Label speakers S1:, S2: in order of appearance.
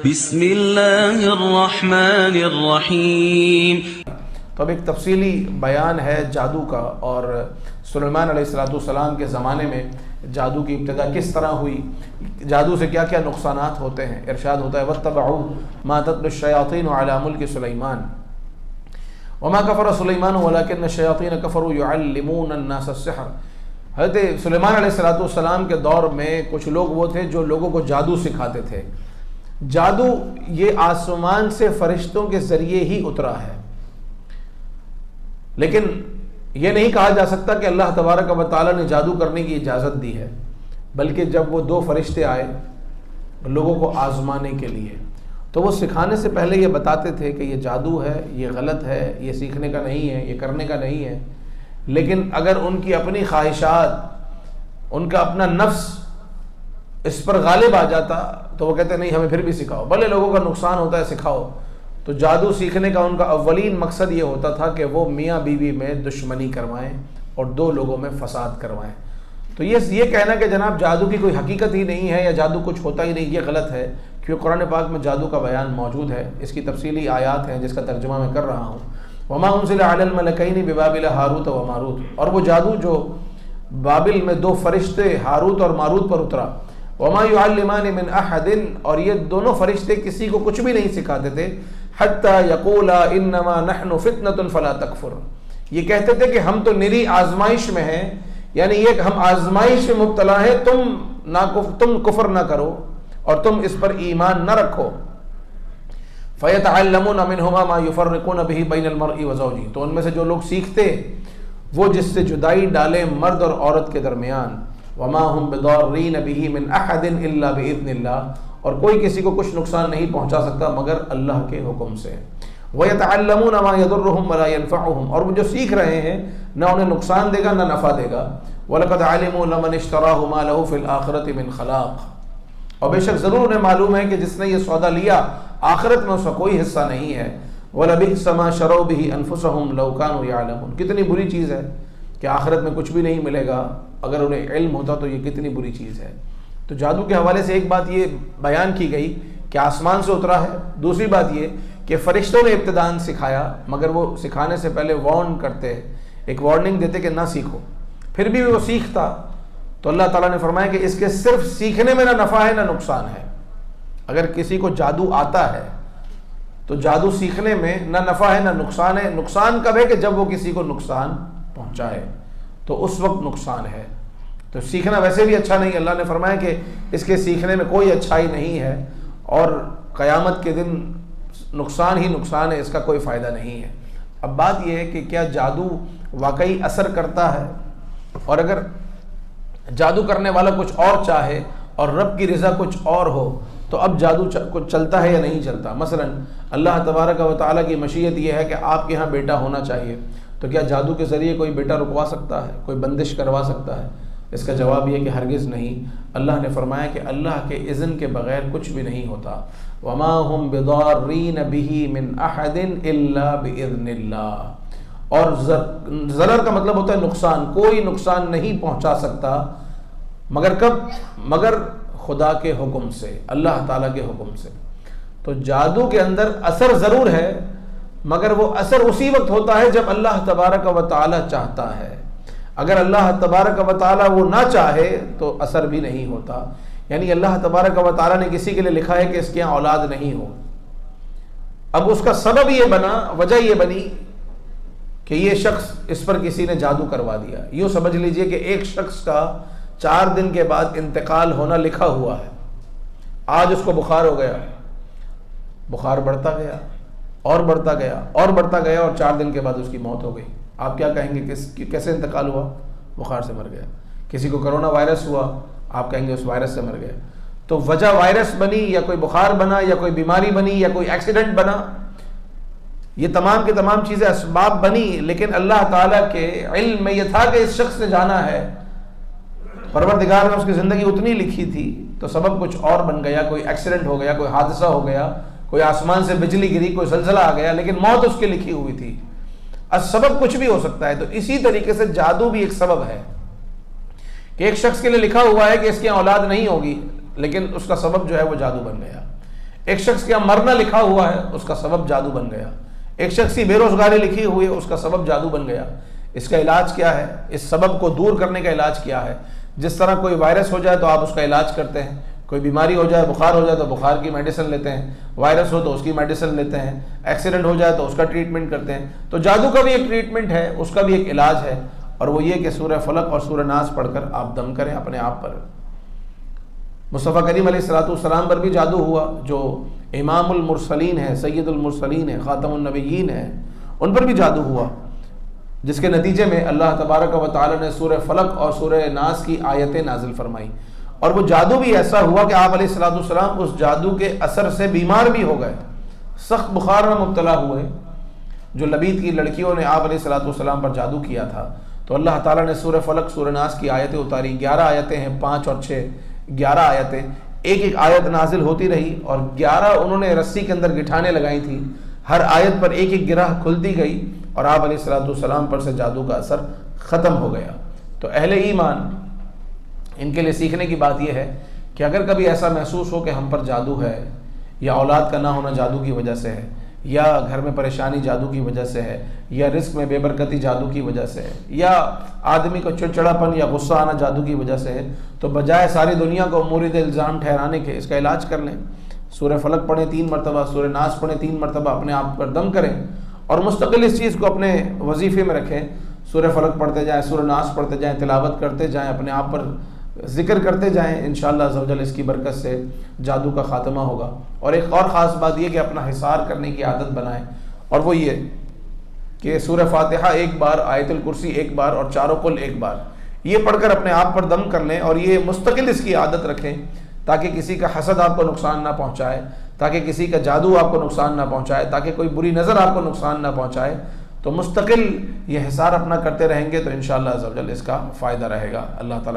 S1: بسم اللہ الرحمن الرحیم۔
S2: تو اب ایک تفصیلی بیان ہے جادو کا، اور سلیمان علیہ السلام کے زمانے میں جادو کی ابتدا کس طرح ہوئی، جادو سے کیا کیا نقصانات ہوتے ہیں۔ ارشاد ہوتا ہے وَاتَّبَعُوا مَا تَتْلُو الشَّيَاطِينُ عَلَى مُلْكِ سُلَيْمَانَ وَمَا كَفَرَ سُلَيْمَانُ وَلَكِنَّ الشَّيَاطِينَ كَفَرُوا يُعَلِّمُونَ النَّاسَ السِّحْرَ۔ حضرت سلیمان علیہ السلام کے دور میں کچھ لوگ وہ تھے جو لوگوں کو جادو سکھاتے تھے۔ جادو یہ آسمان سے فرشتوں کے ذریعے ہی اترا ہے، لیکن یہ نہیں کہا جا سکتا کہ اللہ تبارک و تعالیٰ نے جادو کرنے کی اجازت دی ہے، بلکہ جب وہ دو فرشتے آئے لوگوں کو آزمانے کے لیے، تو وہ سکھانے سے پہلے یہ بتاتے تھے کہ یہ جادو ہے، یہ غلط ہے، یہ سیکھنے کا نہیں ہے، یہ کرنے کا نہیں ہے۔ لیکن اگر ان کی اپنی خواہشات، ان کا اپنا نفس اس پر غالب آ جاتا تو وہ کہتے نہیں ہمیں پھر بھی سکھاؤ، بھلے لوگوں کا نقصان ہوتا ہے سکھاؤ۔ تو جادو سیکھنے کا ان کا اولین مقصد یہ ہوتا تھا کہ وہ میاں بیوی میں دشمنی کروائیں اور دو لوگوں میں فساد کروائیں۔ تو یہ کہنا کہ جناب جادو کی کوئی حقیقت ہی نہیں ہے یا جادو کچھ ہوتا ہی نہیں، یہ غلط ہے، کیونکہ قرآن پاک میں جادو کا بیان موجود ہے، اس کی تفصیلی آیات ہیں جس کا ترجمہ میں کر رہا ہوں۔ وما انزل علی الملکین ببابل ہاروت و ماروت، اور وہ جادو جو بابل میں دو فرشتے ہاروت اور ماروت پر اترا۔ وما يعلمان من احد، اور یہ دونوں فرشتے کسی کو کچھ بھی نہیں سکھاتے تھے، حتی یقولا انما نحن فتنة فلا تکفر، یہ کہتے تھے کہ ہم تو نری آزمائش میں ہیں، یعنی یہ کہ ہم آزمائش میں مبتلا ہیں، تم کفر نہ کرو اور تم اس پر ایمان نہ رکھو۔ فیتعلمون منہما ما یفرقون به بین المرء وزوجہ، تو ان میں سے جو لوگ سیکھتے وہ جس سے جدائی ڈالیں مرد اور عورت کے درمیان۔ وما هم بضارین به من احد الا باذن اللہ، اور کوئی کسی کو کچھ نقصان نہیں پہنچا سکتا مگر اللہ کے حکم سے۔ ویتعلمون ما یضرهم ولا ينفعهم، اور وہ جو سیکھ رہے ہیں نہ انہیں نقصان دے گا نہ نفع دے گا۔ ولقد علموا لمن اشتراه ما له في الاخرة من خلاق، اور بے شک ضرور انہیں معلوم ہے کہ جس نے یہ سودا لیا آخرت میں اس کا کوئی حصہ نہیں ہے۔ وَلَبِئْسَ مَا شَرَوْا بِهِ أَنفُسَهُمْ لَوْ كَانُوا يَعْلَمُونَ، کتنی بری چیز ہے کہ آخرت میں کچھ بھی نہیں ملے گا، اگر انہیں علم ہوتا تو یہ کتنی بری چیز ہے۔ تو جادو کے حوالے سے ایک بات یہ بیان کی گئی کہ آسمان سے اترا ہے، دوسری بات یہ کہ فرشتوں نے ابتداً سکھایا، مگر وہ سکھانے سے پہلے وارن کرتے، ایک وارننگ دیتے کہ نہ سیکھو، پھر بھی وہ سیکھتا تو اللہ تعالیٰ نے فرمایا کہ اس کے صرف سیکھنے میں نہ نفع ہے نہ نقصان ہے۔ اگر کسی کو جادو آتا ہے تو جادو سیکھنے میں نہ نفع ہے نہ نقصان ہے۔ نقصان کب ہے کہ جب وہ کسی کو نقصان پہنچائے، تو اس وقت نقصان ہے۔ تو سیکھنا ویسے بھی اچھا نہیں، اللہ نے فرمایا کہ اس کے سیکھنے میں کوئی اچھائی نہیں ہے، اور قیامت کے دن نقصان ہی نقصان ہے، اس کا کوئی فائدہ نہیں ہے۔ اب بات یہ ہے کہ کیا جادو واقعی اثر کرتا ہے، اور اگر جادو کرنے والا کچھ اور چاہے اور رب کی رضا کچھ اور ہو تو اب جادو کچھ چلتا ہے یا نہیں چلتا۔ مثلا اللہ تبارک و تعالیٰ کی مشیت یہ ہے کہ آپ کے ہاں بیٹا ہونا چاہیے، تو کیا جادو کے ذریعے کوئی بیٹا رکوا سکتا ہے، کوئی بندش کروا سکتا ہے؟ اس کا جواب یہ کہ ہرگز نہیں۔ اللہ نے فرمایا کہ اللہ کے اذن کے بغیر کچھ بھی نہیں ہوتا۔ وما هم بضارین به من احد الا باذن اللہ، اور ضرر کا مطلب ہوتا ہے نقصان، کوئی نقصان نہیں پہنچا سکتا مگر کب؟ مگر خدا کے حکم سے، اللہ تعالیٰ کے حکم سے۔ تو جادو کے اندر اثر ضرور ہے، مگر وہ اثر اسی وقت ہوتا ہے جب اللہ تبارک و تعالیٰ چاہتا ہے۔ اگر اللہ تبارک و تعالیٰ وہ نہ چاہے تو اثر بھی نہیں ہوتا۔ یعنی اللہ تبارک و تعالیٰ نے کسی کے لیے لکھا ہے کہ اس کے یہاں اولاد نہیں ہو، اب اس کا سبب یہ بنا، وجہ یہ بنی کہ یہ شخص، اس پر کسی نے جادو کروا دیا۔ یوں سمجھ لیجئے کہ ایک شخص کا 4 دن کے بعد انتقال ہونا لکھا ہوا ہے، آج اس کو بخار ہو گیا، بخار بڑھتا گیا اور بڑھتا گیا اور بڑھتا گیا، اور 4 دن کے بعد اس کی موت ہو گئی۔ آپ کیا کہیں گے کہ کیسے انتقال ہوا؟ بخار سے مر گیا۔ کسی کو کرونا وائرس ہوا، آپ کہیں گے اس وائرس سے مر گیا۔ تو وجہ وائرس بنی یا کوئی بخار بنا یا کوئی بیماری بنی یا کوئی ایکسیڈنٹ بنا، یہ تمام کی تمام چیزیں اسباب بنی، لیکن اللہ تعالیٰ کے علم میں یہ تھا کہ اس شخص نے جانا ہے، پروردگار نے اس کی زندگی اتنی لکھی تھی، تو سبب کچھ اور بن گیا، کوئی ایکسیڈنٹ ہو گیا، کوئی حادثہ ہو گیا، کوئی آسمان سے بجلی گری، کوئی زلزلہ آ گیا، لیکن موت اس کی لکھی ہوئی تھی۔ سبب کچھ بھی ہو سکتا ہے۔ تو اسی طریقے سے جادو بھی ایک سبب ہے کہ ایک شخص کے لیے لکھا ہوا ہے کہ اس کی اولاد نہیں ہوگی، لیکن اس کا سبب جو ہے وہ جادو بن گیا۔ ایک شخص کے یہاں مرنا لکھا ہوا ہے، اس کا سبب جادو بن گیا. ایک شخص کی بے روزگاری لکھی ہوئی ہے، اس کا سبب جادو بن گیا. اس کا علاج کیا ہے؟ اس سبب کو دور کرنے کا علاج کیا ہے؟ جس طرح کوئی وائرس ہو جائے تو آپ اس کا علاج کرتے ہیں، کوئی بیماری ہو جائے، بخار ہو جائے تو بخار کی میڈیسن لیتے ہیں، وائرس ہو تو اس کی میڈیسن لیتے ہیں، ایکسیڈنٹ ہو جائے تو اس کا ٹریٹمنٹ کرتے ہیں. تو جادو کا بھی ایک ٹریٹمنٹ ہے، اس کا بھی ایک علاج ہے، اور وہ یہ کہ سورہ فلق اور سورہ ناس پڑھ کر آپ دم کریں اپنے آپ پر. مصطفیٰ کریم علیہ الصلوۃ والسلام پر بھی جادو ہوا، جو امام المرسلین ہے، سید المرسلین ہے، خاتم النبیین ہے، ان پر بھی جادو ہوا، جس کے نتیجے میں اللہ تبارک و تعالی نے سورہ فلق اور سورہ ناس کی آیتیں نازل فرمائی. اور وہ جادو بھی ایسا ہوا کہ آپ علیہ الصلوۃ والسلام اس جادو کے اثر سے بیمار بھی ہو گئے، سخت بخار میں مبتلا ہوئے. جو لبید کی لڑکیوں نے آپ علیہ الصلوۃ والسلام پر جادو کیا تھا، تو اللہ تعالیٰ نے سورہ فلق سورہ ناس کی آیتیں اتاری. 11 آیتیں ہیں، 5 اور 6، 11 آیتیں. ایک ایک آیت نازل ہوتی رہی، اور 11 انہوں نے رسی کے اندر گٹھانے لگائی تھی. ہر آیت پر ایک ایک گرہ کھلتی گئی، اور آپ علیہ الصلوۃ والسلام پر سے جادو کا اثر ختم ہو گیا. تو اہل ایمان، ان کے لیے سیکھنے کی بات یہ ہے کہ اگر کبھی ایسا محسوس ہو کہ ہم پر جادو ہے، یا اولاد کا نہ ہونا جادو کی وجہ سے ہے، یا گھر میں پریشانی جادو کی وجہ سے ہے، یا رزق میں بے برکتی جادو کی وجہ سے ہے، یا آدمی کو چڑچڑاپن یا غصہ آنا جادو کی وجہ سے ہے، تو بجائے ساری دنیا کو مورد الزام ٹھہرانے کے اس کا علاج کر لیں. سورہ فلق پڑھیں 3 مرتبہ، سورہ ناس پڑھیں 3 مرتبہ، اپنے آپ پر دم کریں، اور مستقل اس چیز کو اپنے وظیفے میں رکھیں. سورہ فلق پڑھتے جائیں، سورہ ناس پڑھتے جائیں، تلاوت کرتے جائیں، اپنے آپ پر ذکر کرتے جائیں. انشاءاللہ عز و جل اس کی برکت سے جادو کا خاتمہ ہوگا. اور ایک اور خاص بات یہ کہ اپنا حصار کرنے کی عادت بنائیں، اور وہ یہ کہ سورہ فاتحہ 1 بار، آیت الکرسی 1 بار، اور چاروں قل 1 بار، یہ پڑھ کر اپنے آپ پر دم کر لیں، اور یہ مستقل اس کی عادت رکھیں، تاکہ کسی کا حسد آپ کو نقصان نہ پہنچائے، تاکہ کسی کا جادو آپ کو نقصان نہ پہنچائے، تاکہ کوئی بری نظر آپ کو نقصان نہ پہنچائے. تو مستقل یہ حصار اپنا کرتے رہیں گے تو انشاءاللہ عز و جل اس کا فائدہ رہے گا. اللہ تعالیٰ